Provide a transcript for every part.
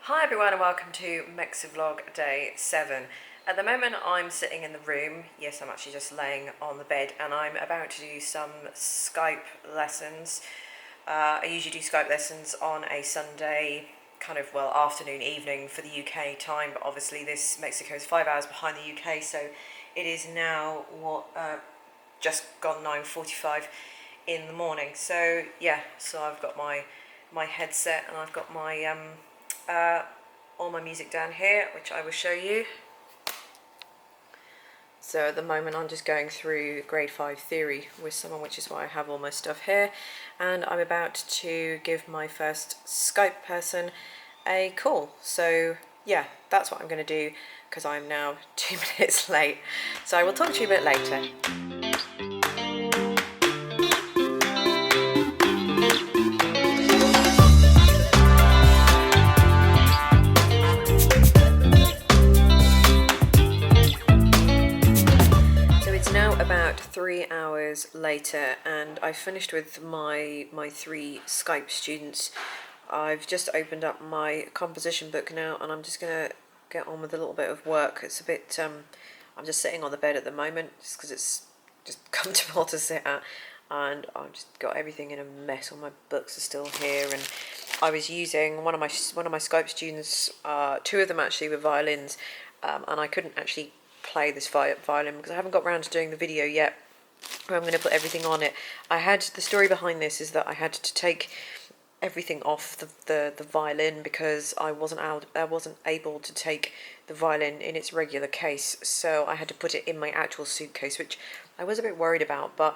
Hi everyone and welcome to MexiVLOG day 7. At the moment I'm sitting in the room, yes I'm actually just laying on the bed, and I'm about to do some Skype lessons. I usually do Skype lessons on a Sunday, kind of, well, afternoon, evening for the UK time, but obviously Mexico is 5 hours behind the UK, so it is now, just gone 9:45 in the morning. So yeah, so I've got my headset and I've got my all my music down here, which I will show you. So at the moment I'm just going through grade 5 theory with someone, which is why I have all my stuff here, and I'm about to give my first Skype person a call. So yeah, that's what I'm going to do because I'm now 2 minutes late. So I will talk to you a bit later. About 3 hours later, and I finished with my 3 Skype students. I've just opened up my composition book now, and I'm just gonna get on with a little bit of work. It's a bit I'm just sitting on the bed at the moment just because it's just comfortable to sit at, and I've just got everything in a mess. All my books are still here, and I was using one of my Skype students, 2 of them actually were violins, and I couldn't actually play this violin because I haven't got around to doing the video yet where I'm going to put everything on it. The story behind this is that I had to take everything off the violin because I wasn't able to take the violin in its regular case, so I had to put it in my actual suitcase, which I was a bit worried about. But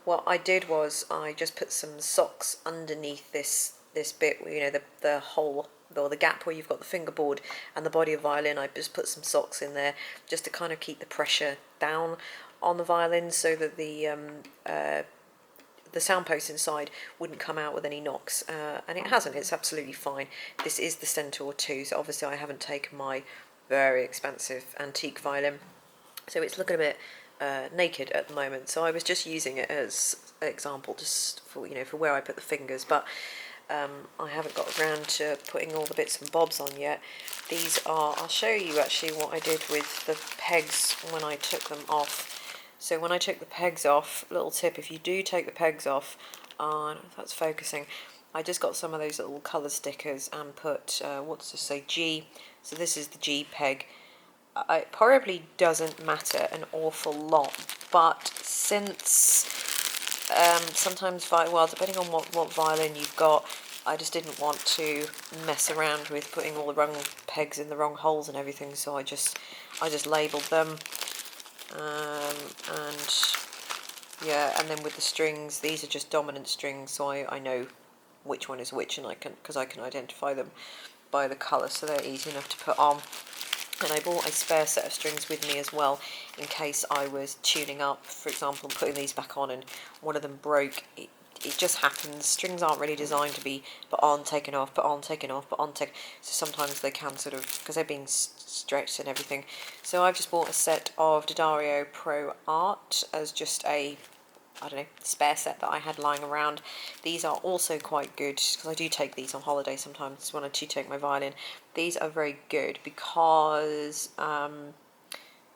what I did was I just put some socks underneath this bit, you know, the hole or the gap where you've got the fingerboard and the body of violin. I just put some socks in there just to kind of keep the pressure down on the violin so that the sound post inside wouldn't come out with any knocks, and it hasn't. It's absolutely fine. This is the Centaur 2, so obviously I haven't taken my very expensive antique violin, so it's looking a bit naked at the moment. So I was just using it as an example, just for, you know, for where I put the fingers, but I haven't got around to putting all the bits and bobs on yet. These are, I'll show you actually what I did with the pegs when I took them off. So when I took the pegs off, little tip, if you do take the pegs off, I don't know if that's focusing, I just got some of those little colour stickers and put, what does this say, G, so this is the G peg. It probably doesn't matter an awful lot, but since sometimes, well, depending on what violin you've got, I just didn't want to mess around with putting all the wrong pegs in the wrong holes and everything, so I just labelled them, and yeah, and then with the strings, these are just dominant strings, so I know which one is which, and I can identify them by the colour, so they're easy enough to put on. And I bought a spare set of strings with me as well, in case I was tuning up, for example, putting these back on and one of them broke. It just happens. Strings aren't really designed to be put on, taken off, put on, taken off, put on, taken. So sometimes they can sort of, because they're being stretched and everything. So I've just bought a set of D'Addario Pro Art as just a, I don't know, spare set that I had lying around. These are also quite good because I do take these on holiday sometimes when I do take my violin. These are very good because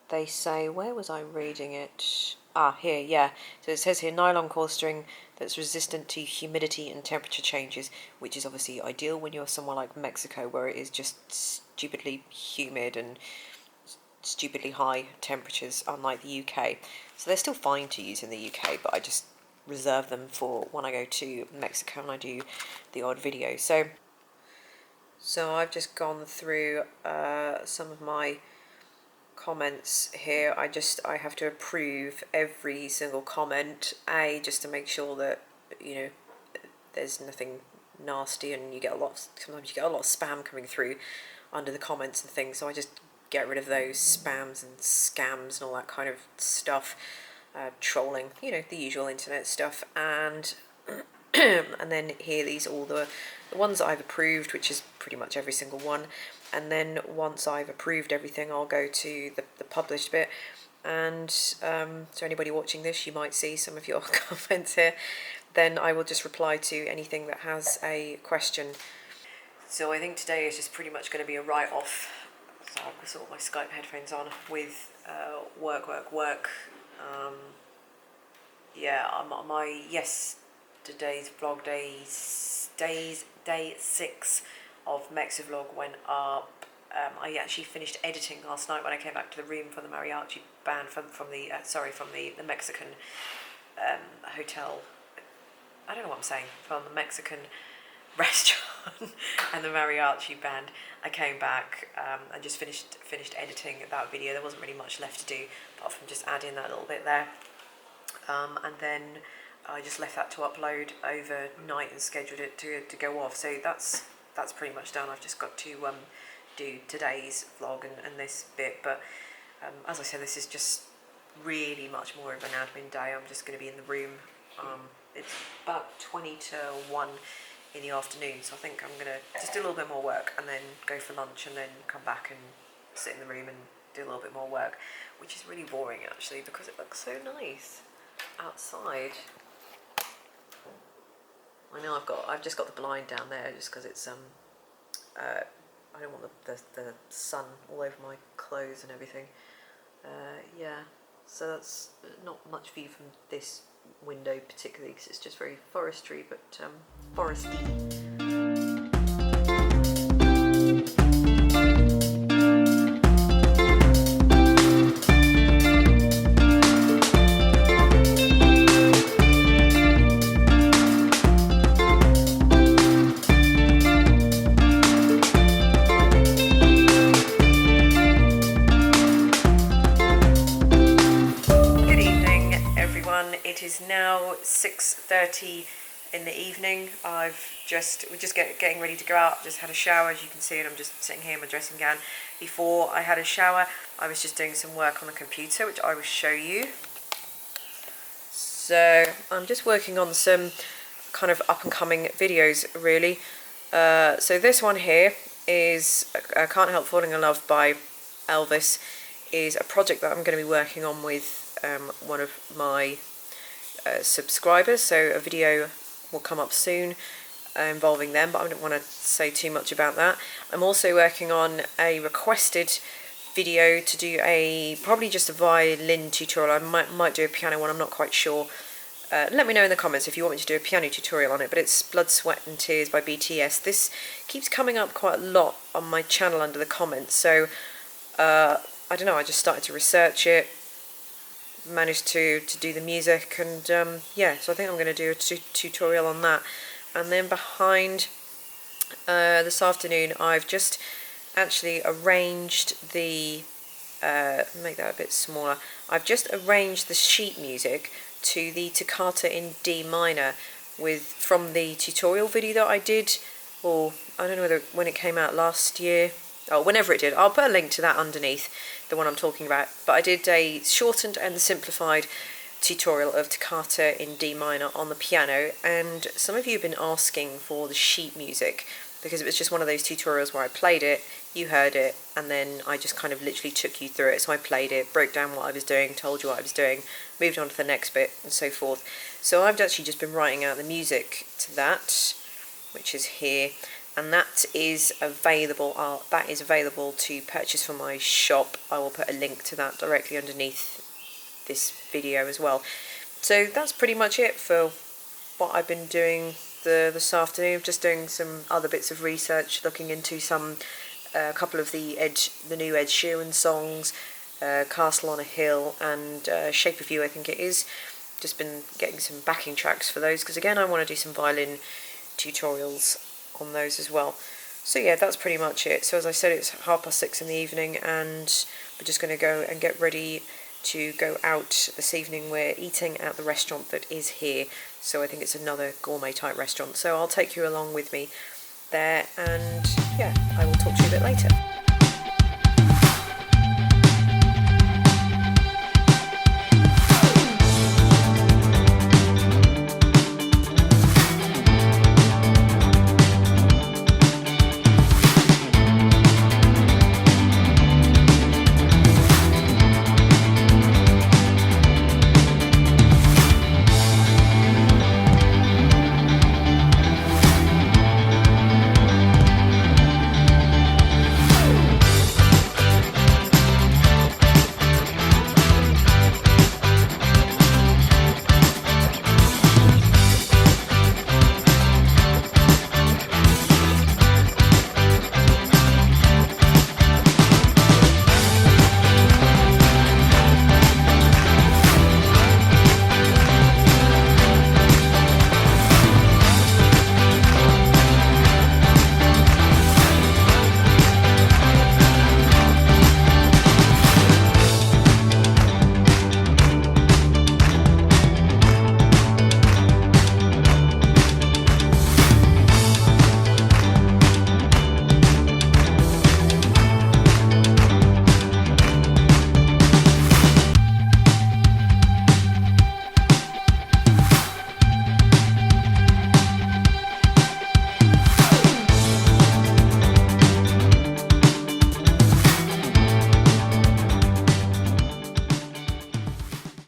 they say, where was I reading it? Here, yeah. So it says here, nylon core string that's resistant to humidity and temperature changes, which is obviously ideal when you're somewhere like Mexico, where it is just stupidly humid and stupidly high temperatures, unlike the UK. So they're still fine to use in the UK, but I just reserve them for when I go to Mexico and I do the odd video. So I've just gone through some of my comments here. I have to approve every single comment, just to make sure that, you know, there's nothing nasty, and sometimes you get a lot of spam coming through under the comments and things, so I just get rid of those spams and scams and all that kind of stuff, trolling, you know, the usual internet stuff. And and then here, these are all the ones that I've approved, which is pretty much every single one. And then once I've approved everything, I'll go to the published bit. And so anybody watching this, you might see some of your comments here. Then I will just reply to anything that has a question. So I think today is just pretty much going to be a write-off. So I've got sort of my Skype headphones on with work. My yesterday's vlog day 6 of MexiVLOG went up. I actually finished editing last night when I came back to the room from the mariachi band from the Mexican hotel. I don't know what I'm saying, from the Mexican restaurant and the mariachi band. I came back and just finished editing that video. There wasn't really much left to do apart from just adding that little bit there, and then I just left that to upload overnight and scheduled it to go off. So that's pretty much done. I've just got to do today's vlog and this bit, but as I said, this is just really much more of an admin day. I'm just going to be in the room. It's about 20 to 1 in the afternoon, so I think I'm going to just do a little bit more work and then go for lunch and then come back and sit in the room and do a little bit more work, which is really boring actually because it looks so nice outside. I know I've just got the blind down there just because it's I don't want the sun all over my clothes and everything. Yeah, so that's not much view from this window particularly because it's just very forestry, but foresty. It is now 6:30 in the evening. We're just getting ready to go out. Just had a shower, as you can see, and I'm just sitting here in my dressing gown. Before I had a shower, I was just doing some work on the computer, which I will show you. So I'm just working on some kind of up and coming videos, really. So this one here is Can't Help Falling in Love by Elvis, is a project that I'm going to be working on with one of my subscribers, so a video will come up soon involving them, but I don't want to say too much about that. I'm also working on a requested video to do probably just a violin tutorial. I might do a piano one, I'm not quite sure. Let me know in the comments if you want me to do a piano tutorial on it, but it's Blood, Sweat and Tears by BTS. This keeps coming up quite a lot on my channel under the comments, so I don't know, I just started to research it, managed to do the music, and yeah, so I think I'm going to do a tutorial on that. And then behind this afternoon, I've just actually arranged the make that a bit smaller. I've just arranged the sheet music to the Toccata in D minor from the tutorial video that I did, or I don't know when it came out last year. Oh, whenever it did. I'll put a link to that underneath, the one I'm talking about. But I did a shortened and simplified tutorial of Toccata in D minor on the piano, and some of you have been asking for the sheet music because it was just one of those tutorials where I played it, you heard it, and then I just kind of literally took you through it. So I played it, broke down what I was doing, told you what I was doing, moved on to the next bit, and so forth. So I've actually just been writing out the music to that, which is here. And that is available to purchase from my shop. I will put a link to that directly underneath this video as well. So that's pretty much it for what I've been doing this afternoon. Just doing some other bits of research, looking into a couple of the new Ed Sheeran songs, Castle on a Hill and Shape of You, I think it is. Just been getting some backing tracks for those because again I want to do some violin tutorials on those as well. So yeah, that's pretty much it. So as I said, it's 6:30 in the evening and we're just going to go and get ready to go out this evening. We're eating at the restaurant that is here, so I think it's another gourmet type restaurant, so I'll take you along with me there, and yeah, I will talk to you a bit later.